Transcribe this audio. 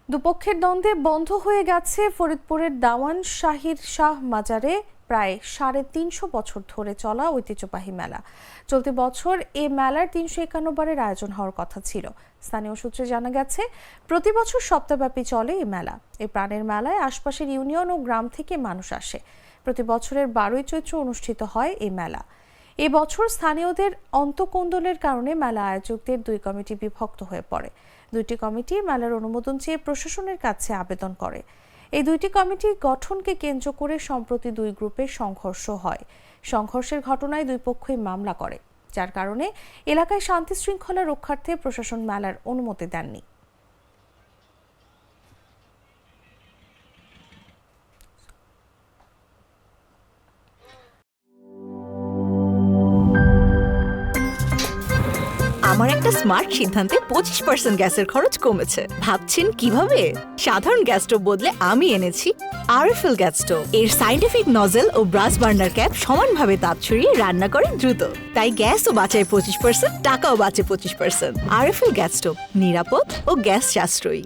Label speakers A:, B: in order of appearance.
A: দুপক্ষের দ্বন্দ্বে বন্ধ হয়ে গেছে ফরিদপুরের দাওয়ান শাহির শাহ মাজারে প্রায় ৩৫০ বছর ধরে চলা ঐতিহ্যবাহী মেলা। চলতি বছর এ মেলার ৩৫১বারের আয়োজন হওয়ার কথা ছিল। স্থানীয় সূত্রে জানা গেছে, প্রতি বছর সপ্তাহব্যাপী চলে এই মেলা। এই প্রাণের মেলায় আশপাশের ইউনিয়ন ও গ্রাম থেকে মানুষ আসে। প্রতি বছরের ১২ই চৈত্র অনুষ্ঠিত হয় এই মেলা। এ বছর স্থানীয়দের অন্তকোন্দলের কারণে মেলা আয়োজকদের দুই কমিটি বিভক্ত হয়ে পড়ে। দুইটি কমিটি মেলার অনুমোদন চেয়ে প্রশাসনের কাছে আবেদন করে। এই দুইটি কমিটি গঠনকে কেন্দ্র করে সম্প্রতি দুই গ্রুপের সংঘর্ষ হয়। সংঘর্ষের ঘটনায় দুই পক্ষই মামলা করে, যার কারণে এলাকায় শান্তি শৃঙ্খলা রক্ষার্থে প্রশাসন মেলার অনুমতি দেননি।
B: আমার একটা স্মার্ট সিদ্ধান্তে 25% গ্যাসের খরচ কমেছে। ভাবছেন কিভাবে? সাধারণ গ্যাস স্টোভ বদলে আমি এনেছি আরএফএল গ্যাস স্টোভ। এর সাইন্টিফিক নজল ও ব্রাস বার্নার ক্যাপ সমানভাবে তাপ ছড়িয়ে রান্না করে দ্রুত। তাই গ্যাসও বাঁচায় 25%, টাকাও বাঁচে 25%। আরএফএল গ্যাস স্টোভ নিরাপদ ও গ্যাস সাশ্রয়ী।